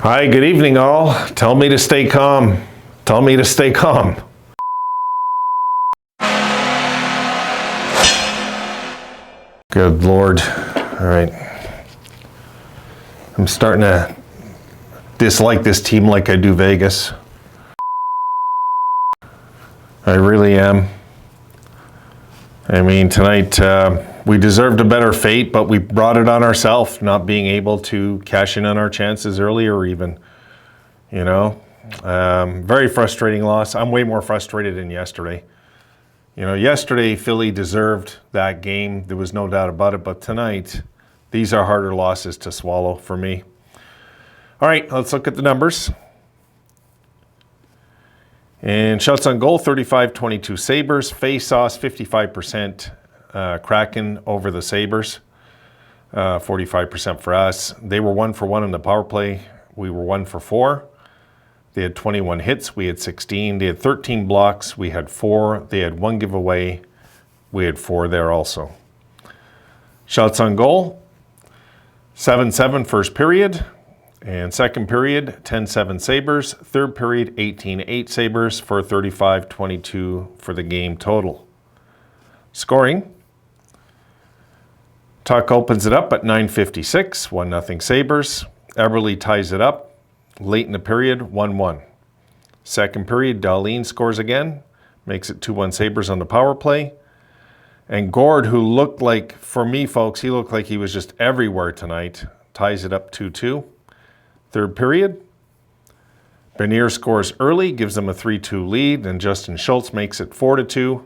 Hi, good evening all. Tell me to stay calm. Tell me to stay calm. Good Lord. All right. I'm starting to dislike this team like I do Vegas. I really am. I mean, tonight we deserved a better fate, but we brought it on ourselves, not being able to cash in on our chances earlier even. You know, very frustrating loss. I'm way more frustrated than yesterday. You know, yesterday Philly deserved that game. There was no doubt about it. But tonight, these are harder losses to swallow for me. All right, let's look at the numbers. And shots on goal, 35-22 Sabres. Face-offs, 55% Kraken over the Sabres. 45% for us. They were 1 for 1 in the power play. We were 1 for 4. They had 21 hits. We had 16. They had 13 blocks. We had 4. They had 1 giveaway. We had 4 there also. Shots on goal, 7-7 first period. And second period, 10-7 Sabres. Third period, 18-8 Sabres for 35-22 for the game total. Scoring. Tuck opens it up at 9:56, 1-0 Sabres. Eberle ties it up late in the period, 1-1. Second period, Dahlin scores again, makes it 2-1 Sabres on the power play. And Gord, who looked like, for me folks, he looked like he was just everywhere tonight, ties it up 2-2. Third period, Bernier scores early, gives them a 3-2 lead, and Justin Schultz makes it 4-2.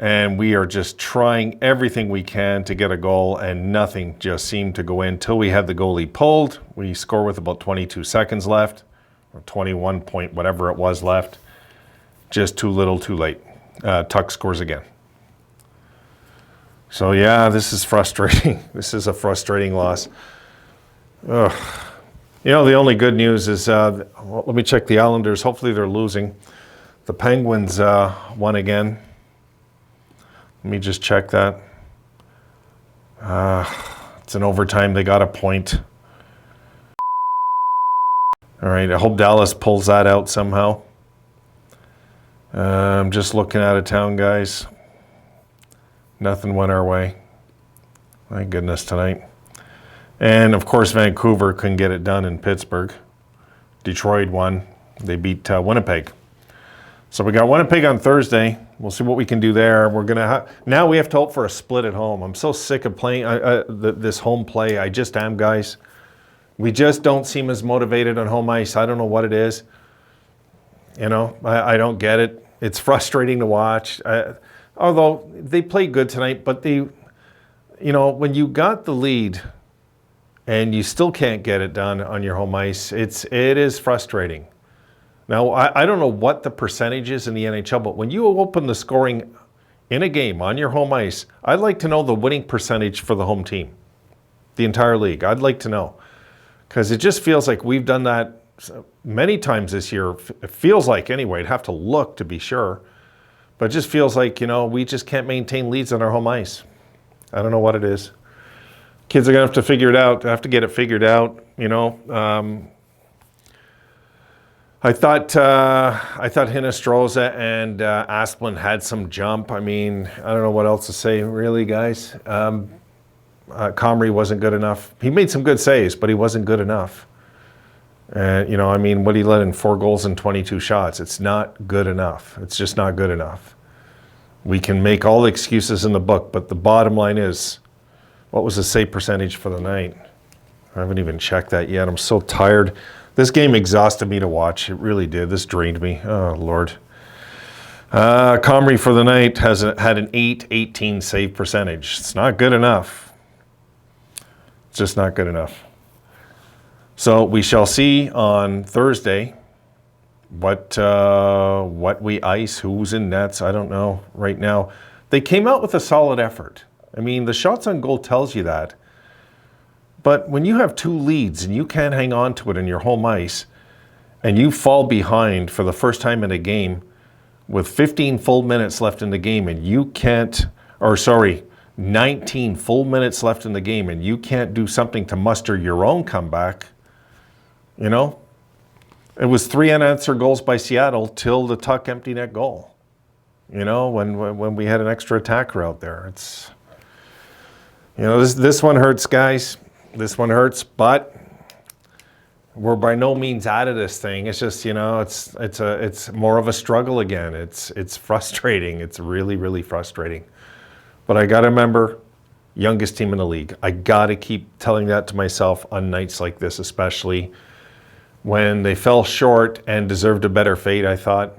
And we are just trying everything we can to get a goal, and nothing just seemed to go in until we had the goalie pulled. We score with about 22 seconds left, or 21 point whatever it was left. Just too little, too late. Tuck scores again. So yeah, this is frustrating. This is a frustrating loss. Ugh. You know, the only good news is, well, let me check the Islanders. Hopefully they're losing. The Penguins won again. Let me just check that. It's an overtime. They got a point. All right, I hope Dallas pulls that out somehow. I'm just looking out of town, guys. Nothing went our way. My goodness, tonight. And, of course, Vancouver couldn't get it done in Pittsburgh. Detroit won. They beat Winnipeg. So we got Winnipeg on Thursday. We'll see what we can do there. We're gonna now we have to hope for a split at home. I'm so sick of playing this home play. I just am, guys. We just don't seem as motivated on home ice. I don't know what it is. You know, I don't get it. It's frustrating to watch. Although they played good tonight, but you know, when you got the lead and you still can't get it done on your home ice, it is frustrating. Now, I don't know what the percentage is in the NHL, but when you open the scoring in a game on your home ice, I'd like to know the winning percentage for the home team, the entire league. I'd like to know, because it just feels like we've done that many times this year. It feels like, anyway. I'd have to look to be sure, but it just feels like, you know, we just can't maintain leads on our home ice. I don't know what it is. Kids are going to have to figure it out. Have to get it figured out, you know. I thought Hinostroza and Asplund had some jump. I mean, I don't know what else to say, really, guys. Comrie wasn't good enough. He made some good saves, but he wasn't good enough. And, you know, I mean, what he let in 4 goals and 22 shots, it's not good enough. It's just not good enough. We can make all the excuses in the book, but the bottom line is, what was the save percentage for the night? I haven't even checked that yet. I'm so tired. This game exhausted me to watch. It really did. This drained me. Oh, Lord. Comrie for the night had an 8-18 save percentage. It's not good enough. It's just not good enough. So we shall see on Thursday what we ice, who's in nets. I don't know right now. They came out with a solid effort. I mean, the shots on goal tells you that. But when you have 2 leads and you can't hang on to it in your home ice, and you fall behind for the first time in a game with 15 full minutes left in the game, and you can't, or sorry, 19 full minutes left in the game, and you can't do something to muster your own comeback, You know, it was 3 unanswered goals by Seattle till the Tuch empty net goal. You know, when we had an extra attacker out there. It's, you know, this one hurts, guys. This one hurts, but we're by no means out of this thing. It's just, you know, it's more of a struggle again. It's frustrating. It's really, really frustrating. But I got to remember, youngest team in the league. I got to keep telling that to myself on nights like this, especially when they fell short and deserved a better fate, I thought,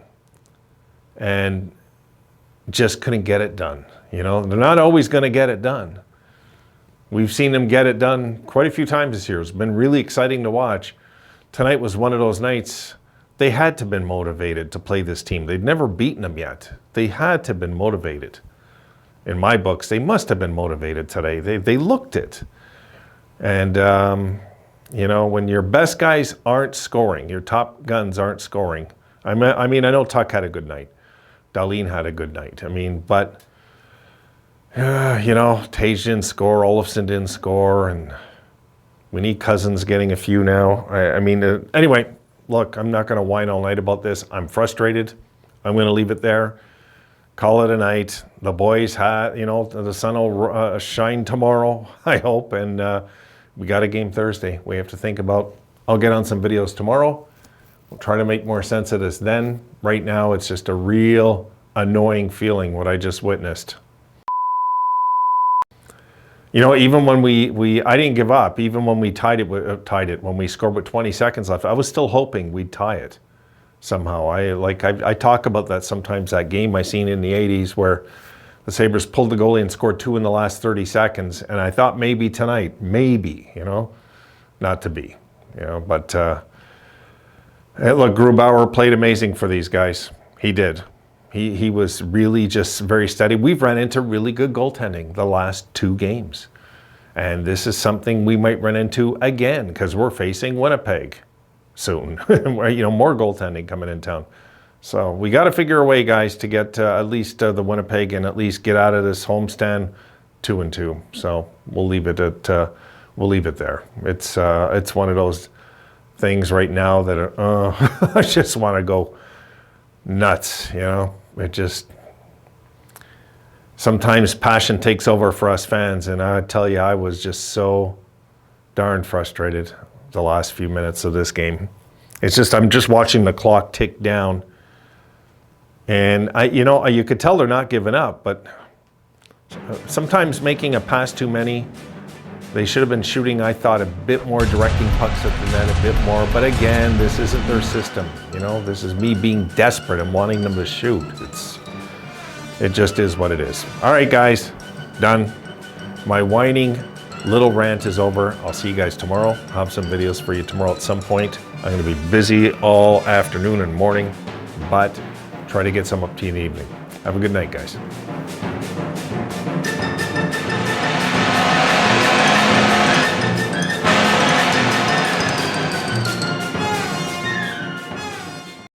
and just couldn't get it done. You know, they're not always going to get it done. We've seen them get it done quite a few times this year. It's been really exciting to watch. Tonight was one of those nights they had to have been motivated to play this team. They'd never beaten them yet. They had to have been motivated. In my books, they must have been motivated today. They looked it. And, you know, when your best guys aren't scoring, your top guns aren't scoring. I mean, I know Tuch had a good night. Dahlin had a good night. I mean, but, you know, Tage didn't score, Olofsson didn't score, and we need Cousins getting a few now. I mean, anyway, look, I'm not going to whine all night about this. I'm frustrated. I'm going to leave it there. Call it a night. The boys had, you know, the sun will shine tomorrow, I hope, and we got a game Thursday we have to think about. I'll get on some videos tomorrow. We'll try to make more sense of this then. Right now, it's just a real annoying feeling what I just witnessed. You know, even when I didn't give up. Even when we tied it, when we scored with 20 seconds left, I was still hoping we'd tie it somehow. I talk about that sometimes, that game I seen in the 80s where the Sabres pulled the goalie and scored 2 in the last 30 seconds. And I thought maybe tonight, maybe, you know, not to be, you know, but look, Grubauer played amazing for these guys. He did. He was really just very steady. We've run into really good goaltending the last 2 games. And this is something we might run into again because we're facing Winnipeg soon. You know, more goaltending coming in town. So we got to figure a way, guys, to get at least the Winnipeg and at least get out of this homestand 2-2. So we'll leave it at we'll leave it there. It's one of those things right now that are, I just want to go nuts. You know, it just sometimes passion takes over for us fans, and I tell you, I was just so darn frustrated the last few minutes of this game. It's just, I'm just watching the clock tick down, and you know, you could tell they're not giving up, but sometimes making a pass too many. They should have been shooting, I thought, a bit more, directing pucks at the net a bit more. But again, this isn't their system. You know, this is me being desperate and wanting them to shoot. It just is what it is. All right, guys, done. My whining little rant is over. I'll see you guys tomorrow. I'll have some videos for you tomorrow at some point. I'm going to be busy all afternoon and morning, but try to get some up to you in the evening. Have a good night, guys.